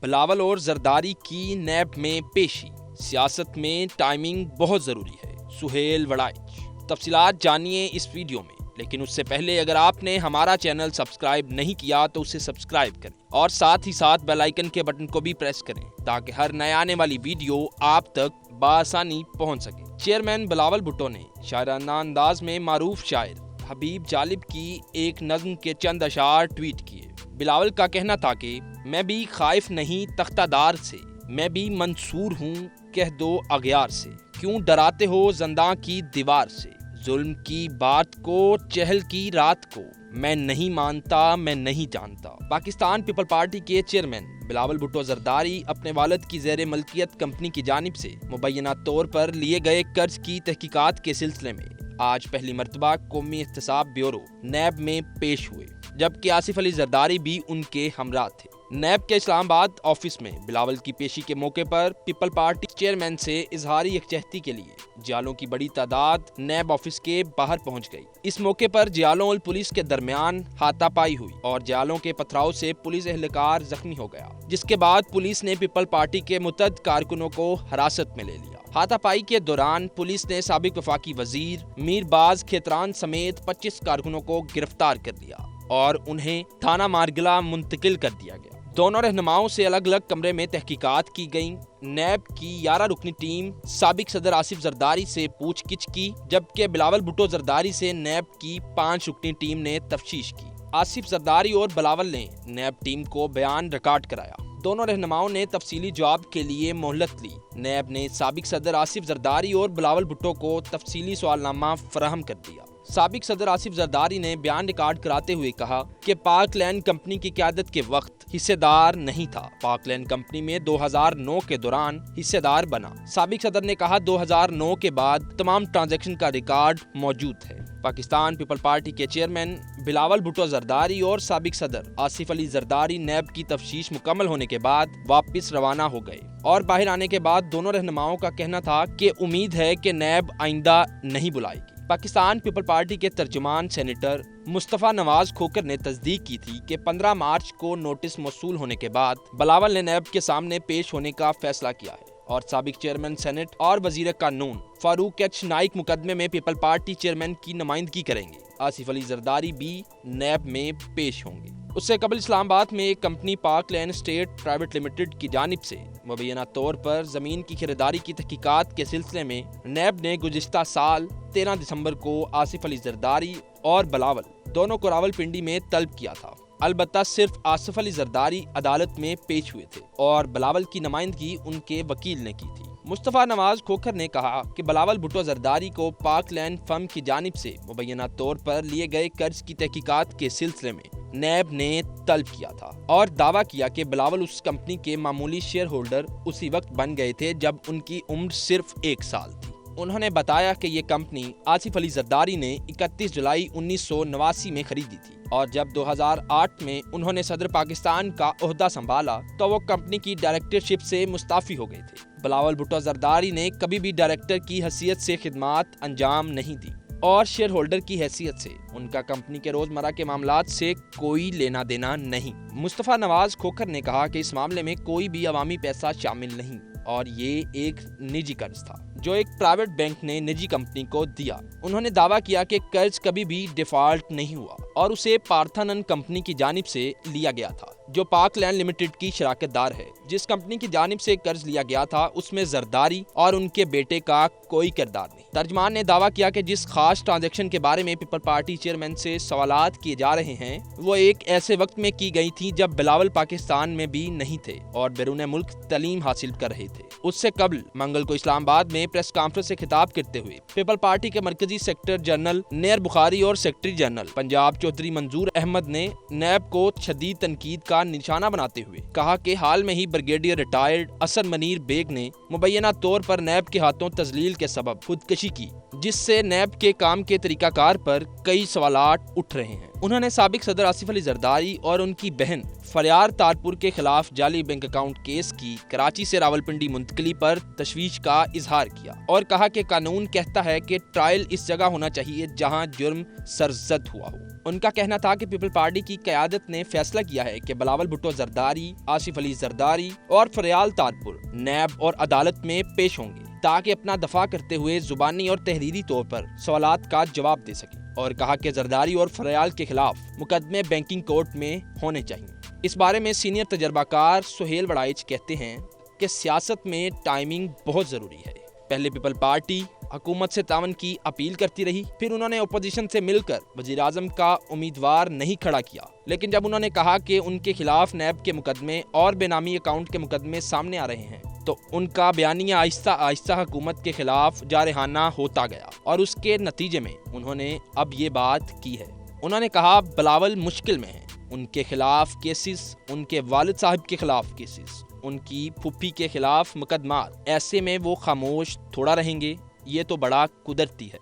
بلاول اور زرداری کی نیب میں پیشی، سیاست میں ٹائمنگ بہت ضروری ہے، سہیل وڑائچ۔ تفصیلات جانیے اس ویڈیو میں، لیکن اس سے پہلے اگر آپ نے ہمارا چینل سبسکرائب نہیں کیا تو اسے سبسکرائب کریں اور ساتھ ہی ساتھ بیل آئیکن کے بٹن کو بھی پریس کریں تاکہ ہر نئے آنے والی ویڈیو آپ تک بآسانی پہنچ سکے۔ چیئرمین بلاول بھٹو نے شاعرانہ انداز میں معروف شاعر حبیب جالب کی ایک نظم کے چند اشعار ٹویٹ کیے۔ بلاول کا کہنا تھا کہ میں بھی خائف نہیں تختہ دار سے، میں بھی منصور ہوں کہہ دو اغیار سے، کیوں ڈراتے ہو زنداں کی دیوار سے، ظلم کی بات کو چہل کی رات کو، میں نہیں مانتا میں نہیں جانتا۔ پاکستان پیپل پارٹی کے چیئرمین بلاول بھٹو زرداری اپنے والد کی زیر ملکیت کمپنی کی جانب سے مبینہ طور پر لیے گئے قرض کی تحقیقات کے سلسلے میں آج پہلی مرتبہ قومی احتساب بیورو نیب میں پیش ہوئے، جبکہ آصف علی زرداری بھی ان کے ہمراہ تھے۔ نیب کے اسلام آباد آفس میں بلاول کی پیشی کے موقع پر پیپل پارٹی چیئرمین سے اظہار یکجہتی کے لیے جیالوں کی بڑی تعداد نیب آفس کے باہر پہنچ گئی۔ اس موقع پر جیالوں اور پولیس کے درمیان ہاتھا پائی ہوئی اور جیالوں کے پتھراؤ سے پولیس اہلکار زخمی ہو گیا، جس کے بعد پولیس نے پیپل پارٹی کے متعدد کارکنوں کو حراست میں لے لیا۔ ہاتھا پائی کے دوران پولیس نے سابق وفاقی وزیر میر باز کھیتران سمیت 25 کارکنوں کو گرفتار کر لیا اور انہیں تھانہ مارگلہ منتقل کر دیا گیا۔ دونوں رہنماؤں سے الگ الگ کمرے میں تحقیقات کی گئیں۔ نیب کی 11 رکنی ٹیم سابق صدر آصف زرداری سے پوچھ گچھ کی، جبکہ بلاول بھٹو زرداری سے نیب کی 5 رکنی ٹیم نے تفتیش کی۔ آصف زرداری اور بلاول نے نیب ٹیم کو بیان ریکارڈ کرایا۔ دونوں رہنماؤں نے تفصیلی جواب کے لیے مہلت لی۔ نیب نے سابق صدر آصف زرداری اور بلاول بھٹو کو تفصیلی سوال نامہ فراہم کر دیا۔ سابق صدر آصف زرداری نے بیان ریکارڈ کراتے ہوئے کہا کہ پاک لینڈ کمپنی کی قیادت کے وقت حصے دار نہیں تھا، پاک لینڈ کمپنی میں 2009 کے دوران حصے دار بنا۔ سابق صدر نے کہا 2009 کے بعد تمام ٹرانزیکشن کا ریکارڈ موجود ہے۔ پاکستان پیپل پارٹی کے چیئرمین بلاول بھٹو زرداری اور سابق صدر آصف علی زرداری نیب کی تفتیش مکمل ہونے کے بعد واپس روانہ ہو گئے اور باہر آنے کے بعد دونوں رہنماؤں کا کہنا تھا کہ امید ہے کہ نیب آئندہ نہیں بلائے گی۔ پاکستان پیپل پارٹی کے ترجمان سینیٹر مصطفیٰ نواز کھوکر نے تصدیق کی تھی کہ 15 مارچ کو نوٹس موصول ہونے کے بعد بلاول نے نیب کے سامنے پیش ہونے کا فیصلہ کیا ہے اور سابق چیئرمین سینٹ اور وزیر قانون فاروق ایچ نائک مقدمے میں پیپل پارٹی چیئرمین کی نمائندگی کریں گے۔ آصف علی زرداری بھی نیب میں پیش ہوں گے۔ اس سے قبل اسلام آباد میں ایک کمپنی پاک لینڈ اسٹیٹ پرائیویٹ لمیٹڈ کی جانب سے مبینہ طور پر زمین کی خریداری کی تحقیقات کے سلسلے میں نیب نے گزشتہ سال 13 دسمبر کو آصف علی زرداری اور بلاول دونوں کو راولپنڈی میں طلب کیا تھا۔ البتہ صرف آصف علی زرداری عدالت میں پیش ہوئے تھے اور بلاول کی نمائندگی ان کے وکیل نے کی تھی۔ مصطفیٰ نواز کھوکر نے کہا کہ بلاول بھٹو زرداری کو پاک لینڈ فرم کی جانب سے مبینہ طور پر لیے گئے قرض کی تحقیقات کے سلسلے میں نیب نے طلب کیا تھا اور دعویٰ کیا کہ بلاول اس کمپنی کے معمولی شیئر ہولڈر اسی وقت بن گئے تھے جب ان کی عمر صرف 1 سال تھی۔ انہوں نے بتایا کہ یہ کمپنی آصف علی زرداری نے 31 جولائی 1989 میں خریدی تھی اور جب 2008 میں انہوں نے صدر پاکستان کا عہدہ سنبھالا تو وہ کمپنی کی ڈائریکٹرشپ سے مستعفی ہو گئے تھے۔ بلاول بھٹو زرداری نے کبھی بھی ڈائریکٹر کی حیثیت سے خدمات انجام نہیں دی اور شیئر ہولڈر کی حیثیت سے ان کا کمپنی کے روزمرہ کے معاملات سے کوئی لینا دینا نہیں۔ مصطفیٰ نواز کھوکر نے کہا کہ اس معاملے میں کوئی بھی عوامی پیسہ شامل نہیں اور یہ ایک نجی قرض تھا جو ایک پرائیویٹ بینک نے نجی کمپنی کو دیا۔ انہوں نے دعویٰ کیا کہ قرض کبھی بھی ڈیفالٹ نہیں ہوا اور اسے پارتھنن کمپنی کی جانب سے لیا گیا تھا جو پاک لینڈ لمیٹڈ کی شراکت دار ہے۔ جس کمپنی کی جانب سے قرض لیا گیا تھا اس میں زرداری اور ان کے بیٹے کا کوئی کردار نہیں۔ ترجمان نے دعویٰ کیا کہ جس خاص ٹرانزیکشن کے بارے میں پیپل پارٹی چیئرمین سے سوالات کیے جا رہے ہیں وہ ایک ایسے وقت میں کی گئی تھی جب بلاول پاکستان میں بھی نہیں تھے اور بیرون ملک تعلیم حاصل کر رہے تھے۔ اس سے قبل منگل کو اسلام آباد میں پریس کانفرنس سے خطاب کرتے ہوئے پیپل پارٹی کے مرکزی سیکرٹری جنرل نیر بخاری اور سیکرٹری جنرل پنجاب چودھری منظور احمد نے نیب کو شدید تنقید کا نشانہ بناتے ہوئے کہا کہ حال میں ہی بریگیڈیئر ریٹائرڈ اسد منیر بیگ نے مبینہ طور پر نیب کے ہاتھوں تذلیل کے سبب خودکشی کی، جس سے نیب کے کام کے طریقہ کار پر کئی سوالات اٹھ رہے ہیں۔ انہوں نے سابق صدر آصف علی زرداری اور ان کی بہن فریار تارپور کے خلاف جعلی بینک اکاؤنٹ کیس کی کراچی سے راولپنڈی منتقلی پر تشویش کا اظہار کیا اور کہا کہ قانون کہتا ہے کہ ٹرائل اس جگہ ہونا چاہیے جہاں جرم سرزد ہوا ہو۔ ان کا کہنا تھا کہ پیپل پارٹی کی قیادت نے فیصلہ کیا ہے کہ بلاول بھٹو زرداری، آصف علی زرداری اور فریال تاجپور نیب اور عدالت میں پیش ہوں گے تاکہ اپنا دفاع کرتے ہوئے زبانی اور تحریری طور پر سوالات کا جواب دے سکیں، اور کہا کہ زرداری اور فریال کے خلاف مقدمے بینکنگ کورٹ میں ہونے چاہیے۔ اس بارے میں سینئر تجربہ کار سہیل وڑائچ کہتے ہیں کہ سیاست میں ٹائمنگ بہت ضروری ہے۔ پہلے پیپل پارٹی حکومت سے تعاون کی اپیل کرتی رہی، پھر انہوں نے اپوزیشن سے مل کر وزیر اعظم کا امیدوار نہیں کھڑا کیا، لیکن جب انہوں نے کہا کہ ان کے خلاف نیب کے مقدمے اور بے نامی اکاؤنٹ کے مقدمے سامنے آ رہے ہیں تو ان کا بیانیہ آہستہ آہستہ حکومت کے خلاف جارحانہ ہوتا گیا، اور اس کے نتیجے میں انہوں نے اب یہ بات کی ہے۔ انہوں نے کہا بلاول مشکل میں ہیں، ان کے خلاف کیسز، ان کے والد صاحب کے خلاف کیسز، ان کی پھپھی کے خلاف مقدمات، ایسے میں وہ خاموش تھوڑا رہیں گے، یہ تو بڑا قدرتی ہے۔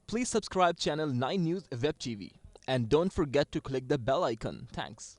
Please subscribe channel 9 News Web TV and don't forget to click the bell icon. Thanks.